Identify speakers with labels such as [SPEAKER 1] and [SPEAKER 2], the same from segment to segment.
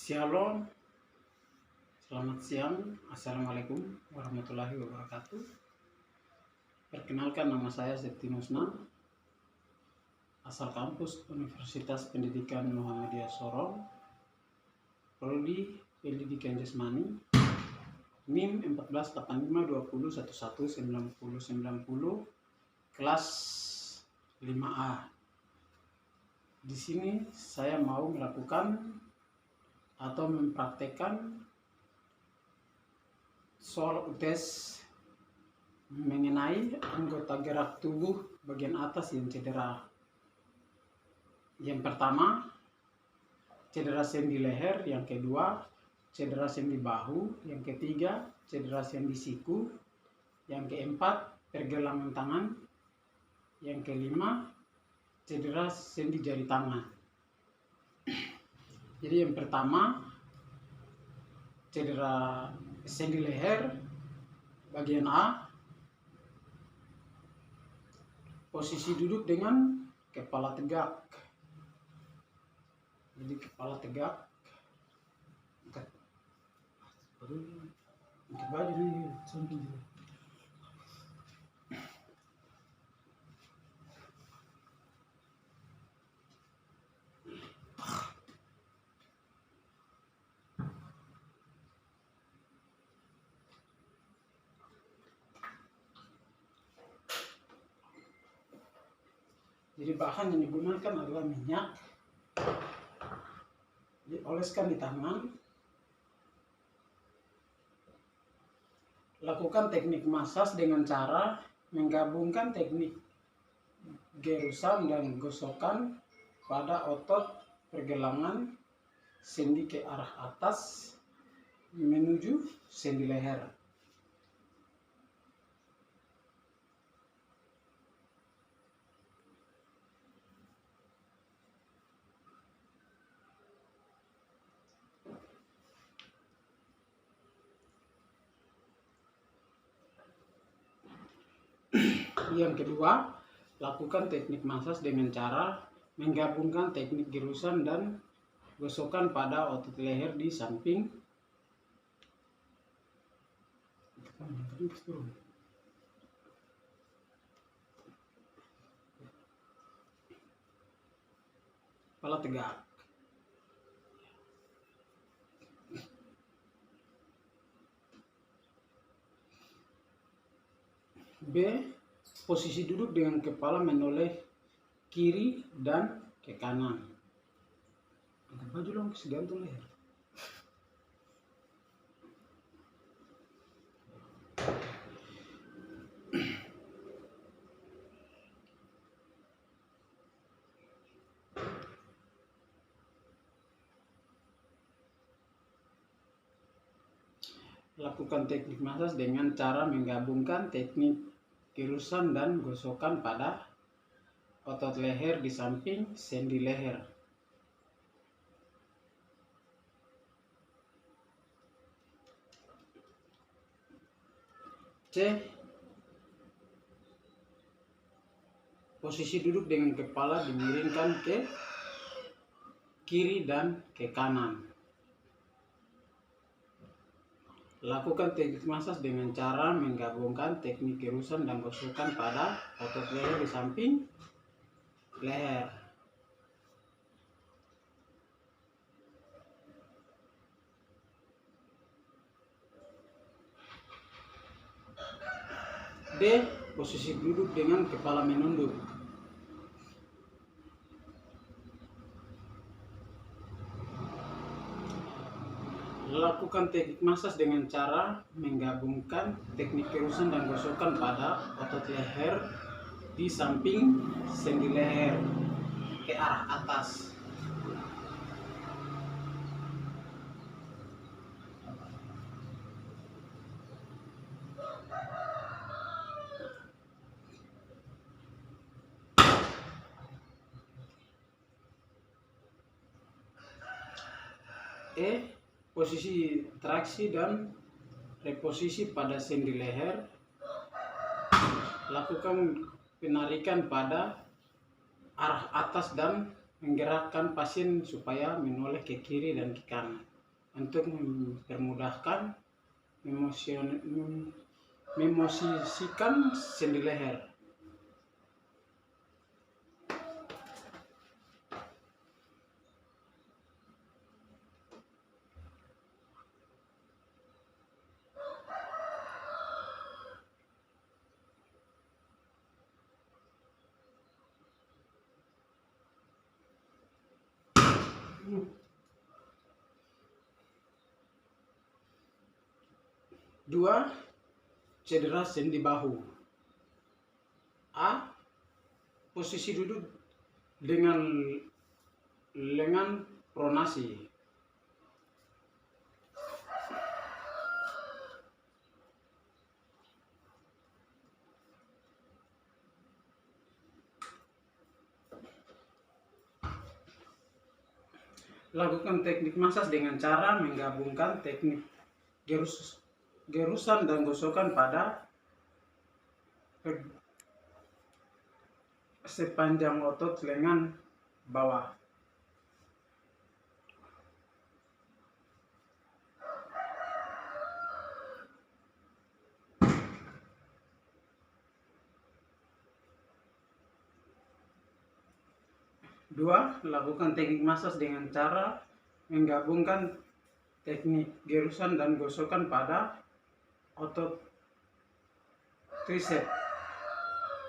[SPEAKER 1] Shalom, selamat siang, assalamualaikum warahmatullahi wabarakatuh. Perkenalkan, nama saya Septinus Nam, asal kampus Universitas Pendidikan Muhammadiyah Sorong, Prodi Pendidikan Jasmani, NIM 148520119090, kelas 5A. Di sini saya mau melakukan atau mempraktekkan soal UTS mengenai anggota gerak tubuh bagian atas yang cedera. Yang pertama, cedera sendi leher. Yang kedua, cedera sendi bahu. Yang ketiga, cedera sendi siku. Yang keempat, pergelangan tangan. Yang kelima, cedera sendi jari tangan. Jadi yang pertama, cedera sendi leher bagian A, posisi duduk dengan kepala tegak. Jadi kepala tegak, angkat baju di samping. Jadi bahan yang digunakan adalah minyak, dioleskan di tangan. Lakukan teknik masas dengan cara menggabungkan teknik gerusan dan gosokan pada otot pergelangan sendi ke arah atas menuju sendi leher. Yang kedua, lakukan teknik masas dengan cara menggabungkan teknik gerusan dan gosokan pada otot leher di samping kepala tegak. B. Posisi duduk dengan kepala menoleh kiri dan ke kanan. Angkat baju dong, segantung leher. Lakukan teknik masas dengan cara menggabungkan teknik gerusan dan gosokan pada otot leher di samping sendi leher. C. Posisi duduk dengan kepala dimiringkan ke kiri dan ke kanan. Lakukan teknik masas dengan cara menggabungkan teknik gerusan dan gosokan pada otot leher di samping leher. D. Posisi duduk dengan kepala menunduk. Lakukan teknik masas dengan cara menggabungkan teknik gerusan dan gosokan pada otot leher di samping sendi leher ke arah atas. E. Posisi traksi dan reposisi pada sendi leher. Lakukan penarikan pada arah atas dan menggerakkan pasien supaya menoleh ke kiri dan ke kanan. untuk mempermudahkan memosisikan sendi leher. Dua, cedera sendi bahu. A. Posisi duduk dengan lengan pronasi. Lakukan teknik masas dengan cara menggabungkan teknik gerusan dan gosokan pada sepanjang otot lengan bawah. Dua, lakukan teknik masas dengan cara menggabungkan teknik gerusan dan gosokan pada otot tricep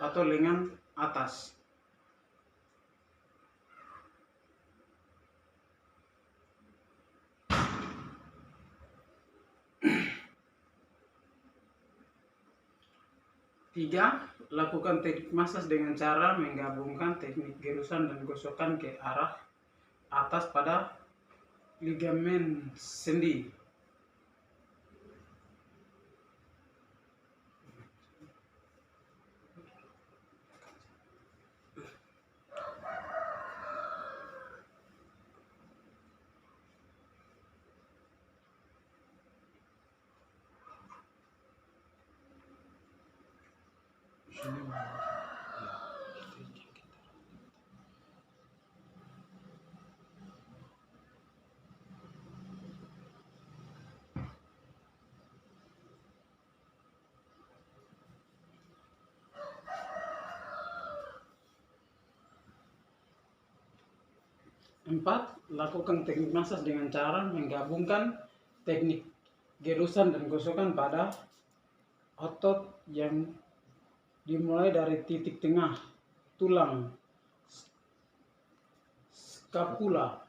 [SPEAKER 1] atau lengan atas. Tiga, lakukan teknik masas dengan cara menggabungkan teknik gerusan dan gosokan ke arah atas pada ligamen sendi. Empat, lakukan teknik masas dengan cara menggabungkan teknik gerusan dan gosokan pada otot yang dimulai dari titik tengah tulang scapula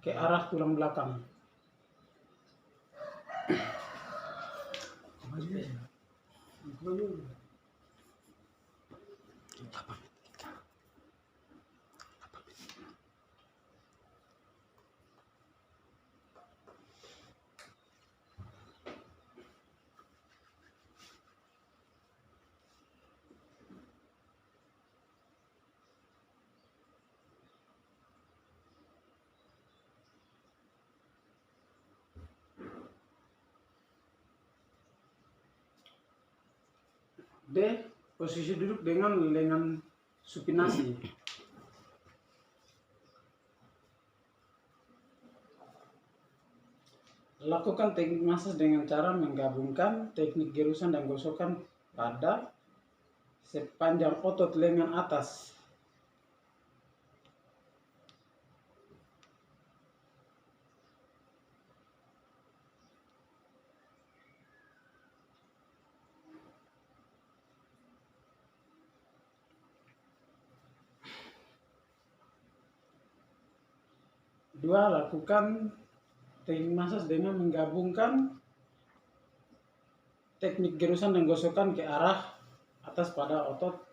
[SPEAKER 1] ke arah tulang belakang. D. Posisi duduk dengan lengan supinasi. Lakukan teknik masas dengan cara menggabungkan teknik gerusan dan gosokan pada sepanjang otot lengan atas. Dua, lakukan teknik masas dengan menggabungkan teknik gerusan dan gosokan ke arah atas pada otot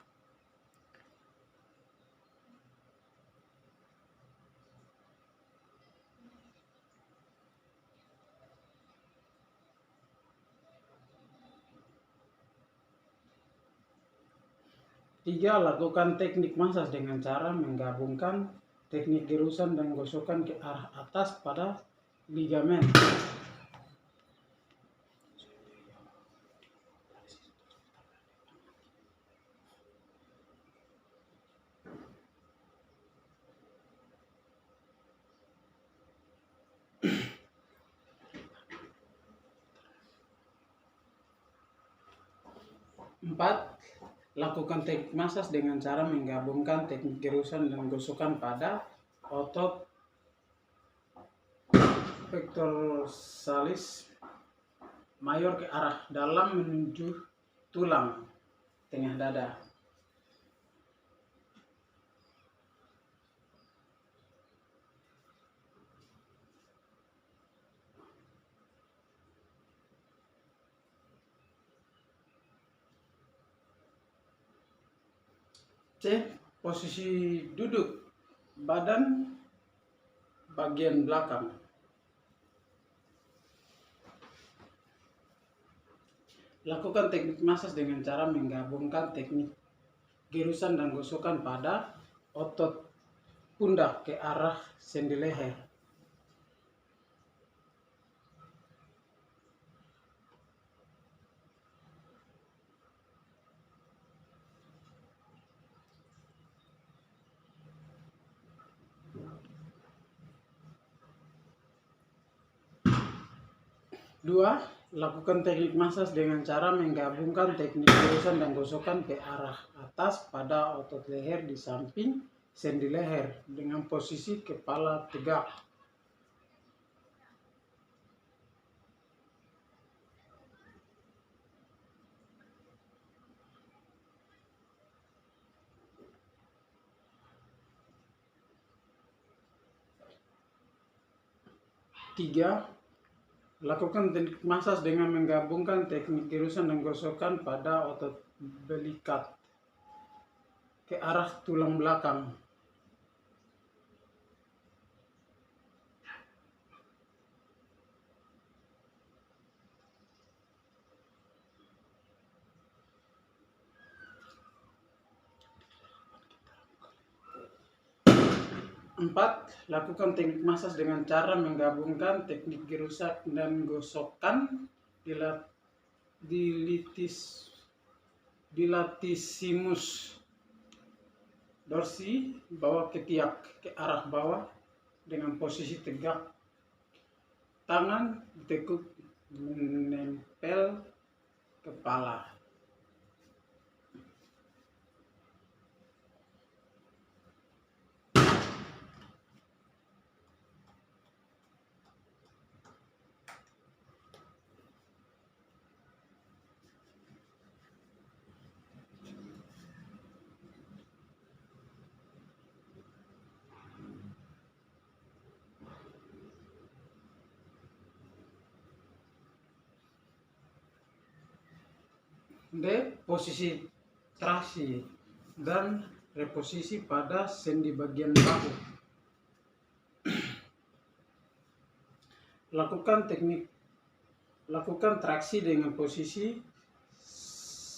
[SPEAKER 1] Tiga, lakukan teknik masas dengan cara menggabungkan teknik gerusan dan gosokan ke arah atas pada ligamen. 4. Lakukan teknik masas dengan cara menggabungkan teknik gerusan dan gosokan pada otot pectoralis mayor ke arah dalam menuju tulang tengah dada. C. Posisi duduk badan bagian belakang. Lakukan teknik masas dengan cara menggabungkan teknik gerusan dan gosokan pada otot pundak ke arah sendi leher. Dua, lakukan teknik masas dengan cara menggabungkan teknik gerusan dan gosokan ke arah atas pada otot leher di samping sendi leher dengan posisi kepala tegak. Tiga, lakukan teknik masas dengan menggabungkan teknik gerusan dan gosokan pada otot belikat ke arah tulang belakang. Empat, lakukan teknik masas dengan cara menggabungkan teknik gerusan dan gosokan di latissimus dorsi bawah ketiak ke arah bawah dengan posisi tegak, tangan ditekuk menempel kepala. D. Posisi traksi dan reposisi pada sendi bagian bahu. Lakukan traksi dengan posisi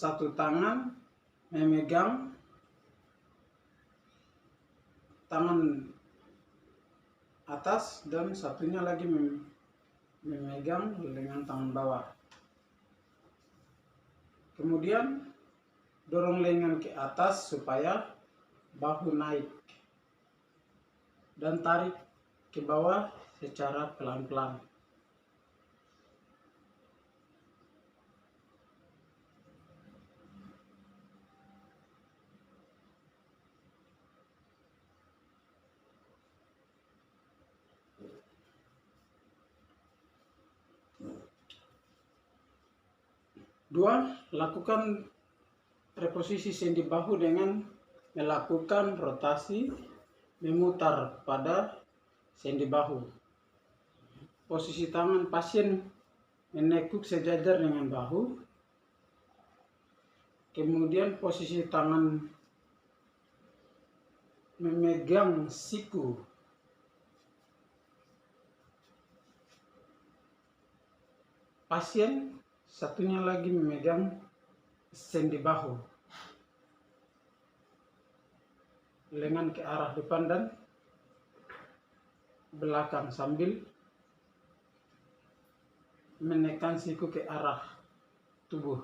[SPEAKER 1] satu tangan memegang tangan atas dan satunya lagi memegang dengan tangan bawah. Kemudian dorong lengan ke atas supaya bahu naik dan tarik ke bawah secara pelan-pelan. Dua, lakukan reposisi sendi bahu dengan melakukan rotasi memutar pada sendi bahu. Posisi tangan pasien menekuk sejajar dengan bahu. Kemudian posisi tangan memegang siku. Pasien satunya lagi memegang sendi bahu. Lengan ke arah depan dan belakang sambil menekan siku ke arah tubuh.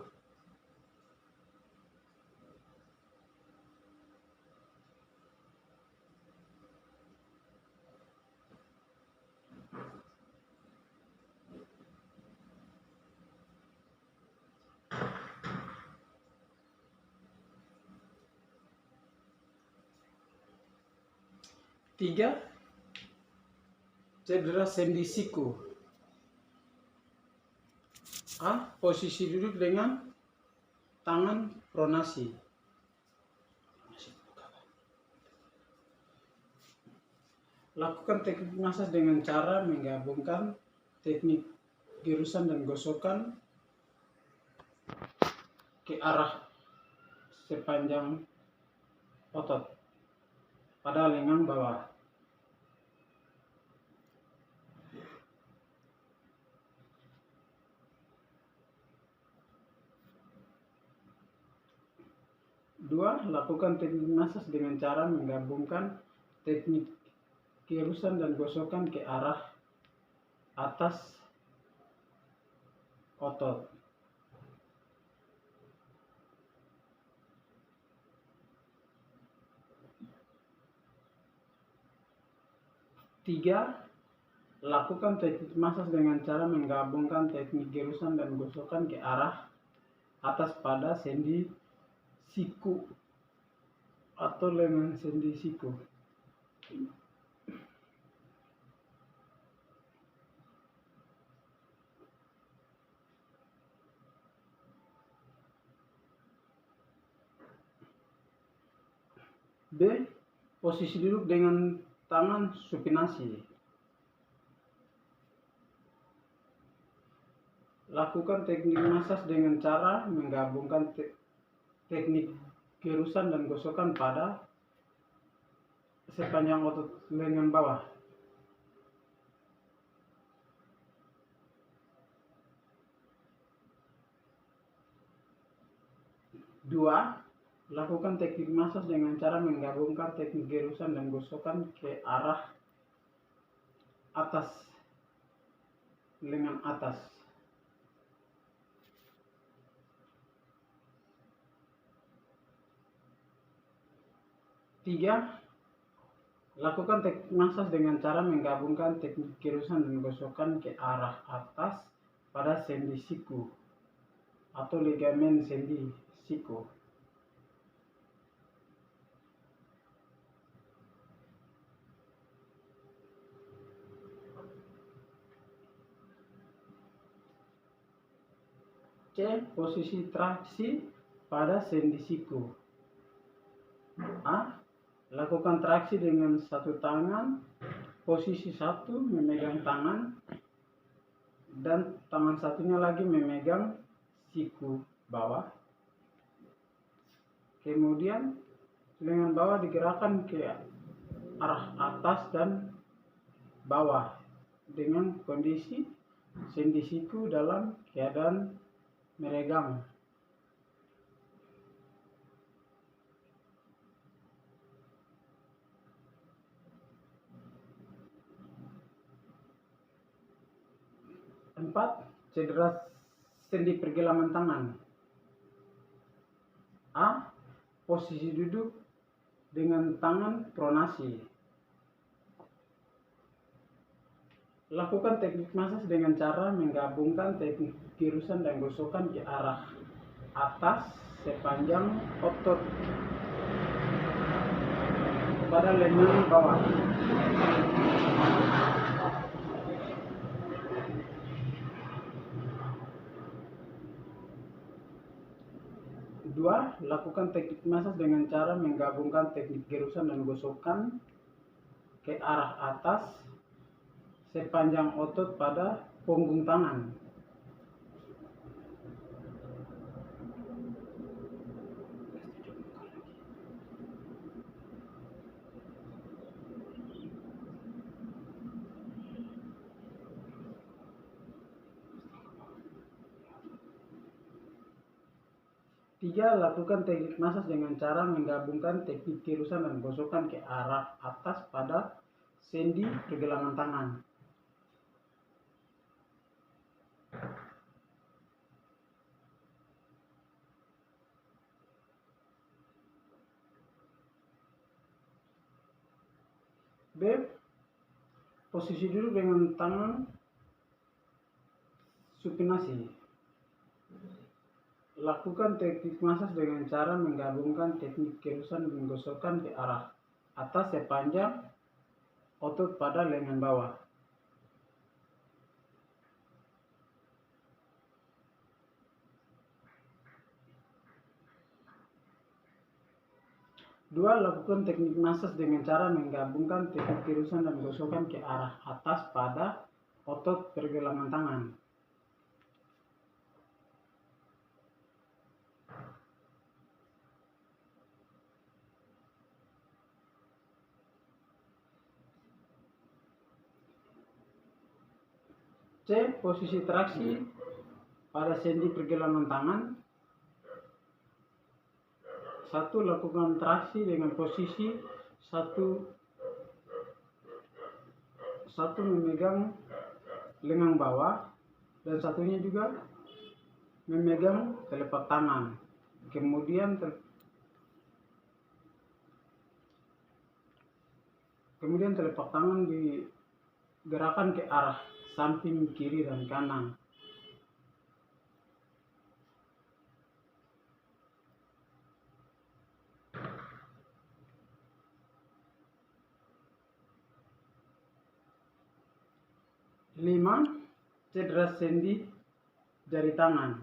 [SPEAKER 1] 3. Cedera sendi siku. A. Posisi duduk dengan tangan pronasi. Lakukan teknik massage dengan cara menggabungkan teknik girusan dan gosokan ke arah sepanjang otot pada lengan bawah. Dua, lakukan teknik massage dengan cara menggabungkan teknik girusan dan gosokan ke arah atas otot. 3. Lakukan teknik massage dengan cara menggabungkan teknik girusan dan gosokan ke arah atas pada sendi siku atau lengan sendi siku. B. Posisi duduk dengan tangan supinasi. Lakukan teknik massage dengan cara menggabungkan teknik girusan dan gosokan pada sepanjang otot lengan bawah. 2. Lakukan teknik massage dengan cara menggabungkan teknik girusan dan gosokan ke arah atas lengan atas. 3. Lakukan teknik massage dengan cara menggabungkan teknik girusan dan gosokan ke arah atas pada sendi siku atau ligamen sendi siku. C. Posisi traksi pada sendi siku. A. Lakukan traksi dengan satu tangan. Posisi 1 memegang tangan dan tangan satunya lagi memegang siku bawah. Kemudian lengan bawah digerakkan ke arah atas dan bawah dengan kondisi sendi siku dalam keadaan meregang. Empat, cedera sendi pergelangan tangan. A. Posisi duduk dengan tangan pronasi. Lakukan teknik massage dengan cara menggabungkan teknik girusan dan gosokan ke arah atas sepanjang otot pada lengan bawah. 2. Lakukan teknik massage dengan cara menggabungkan teknik girusan dan gosokan ke arah atas sepanjang otot pada punggung tangan. 3. Lakukan teknik massage dengan cara menggabungkan teknik girusan dan gosokan ke arah atas pada sendi pergelangan tangan. B. Posisi duduk dengan tangan supinasi. Lakukan teknik massage dengan cara menggabungkan teknik girusan dan gosokan ke arah atas sepanjang otot pada lengan bawah. Dua, lakukan teknik massage dengan cara menggabungkan teknik tirusan dan gosokan ke arah atas pada otot pergelangan tangan. C. Posisi traksi pada sendi pergelangan tangan. 1. Lakukan traksi dengan posisi satu memegang lengan bawah dan satunya juga memegang telapak tangan. Kemudian telapak tangan digerakkan ke arah samping kiri dan kanan. Lima, cedera sendi jari tangan.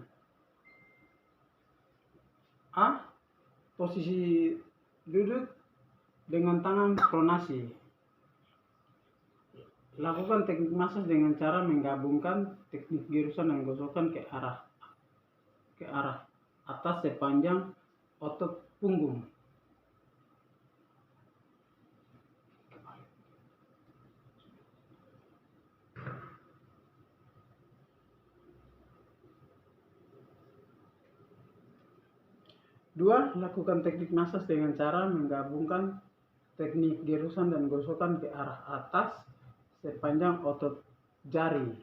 [SPEAKER 1] A. Posisi duduk dengan tangan pronasi. Lakukan teknik massage dengan cara menggabungkan teknik girusan dan gosokan ke arah atas sepanjang otot punggung. Dua, lakukan teknik massage dengan cara menggabungkan teknik girusan dan gosokan ke arah atas sepanjang otot jari.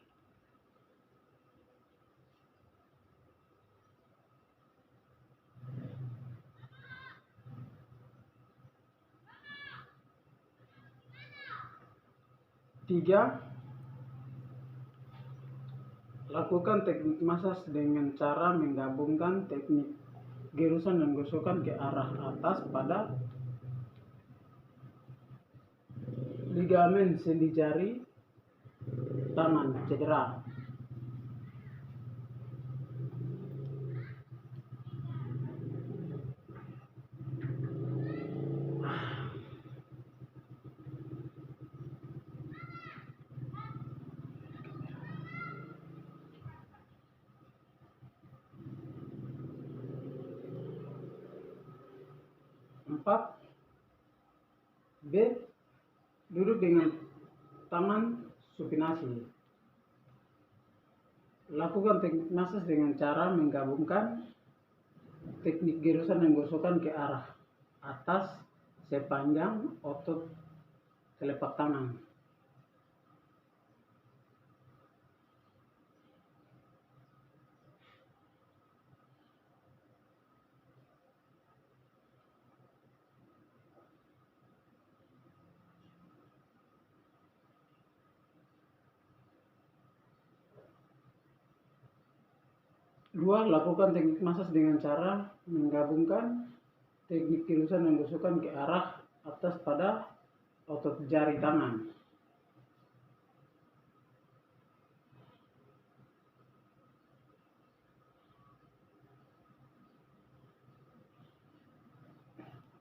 [SPEAKER 1] Tiga, lakukan teknik massage dengan cara menggabungkan teknik girusan dan gosokan ke arah atas pada ligamen sendi jari tangan cedera. Empat, B. Duduk dengan tangan supinasi. Lakukan teknik massage dengan cara menggabungkan teknik girusan dan gosokan ke arah atas sepanjang otot telapak tangan. Dua, lakukan teknik massage dengan cara menggabungkan teknik girusan dan gosokan ke arah atas pada otot jari tangan.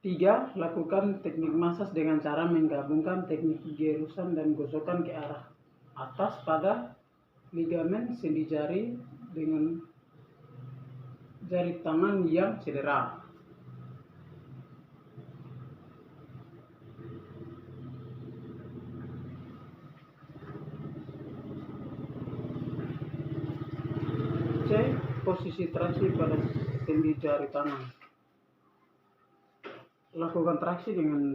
[SPEAKER 1] Tiga, lakukan teknik massage dengan cara menggabungkan teknik girusan dan gosokan ke arah atas pada ligamen sendi jari dengan jari tangan yang cedera. C. Posisi traksi pada sendi jari tangan. Lakukan traksi dengan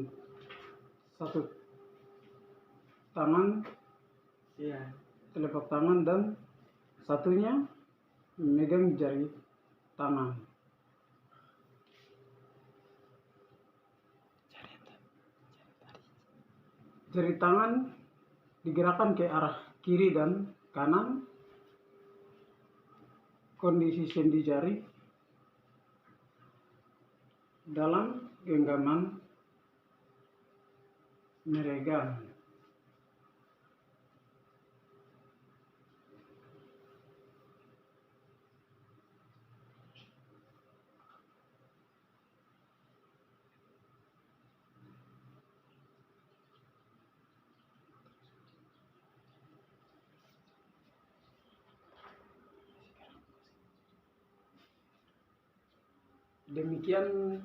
[SPEAKER 1] satu tangan, telapak tangan, dan satunya memegang jari tangan. Jari tangan digerakkan ke arah kiri dan kanan. Kondisi sendi jari dalam genggaman meregang. Demikian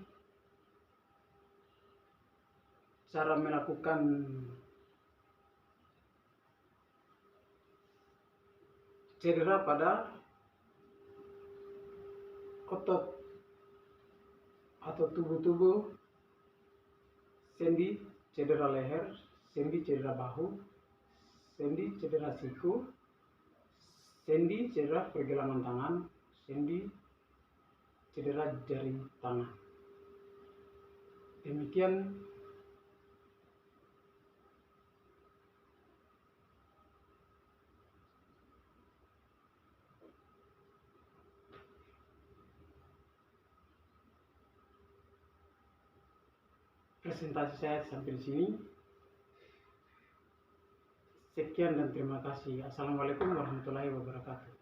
[SPEAKER 1] cara melakukan cedera pada otot atau tubuh-tubuh sendi cedera leher, sendi cedera bahu, sendi cedera siku, sendi cedera pergelangan tangan, sendi cedera jari tangan. Demikian presentasi saya sampai di sini. Sekian dan terima kasih. Assalamualaikum warahmatullahi wabarakatuh.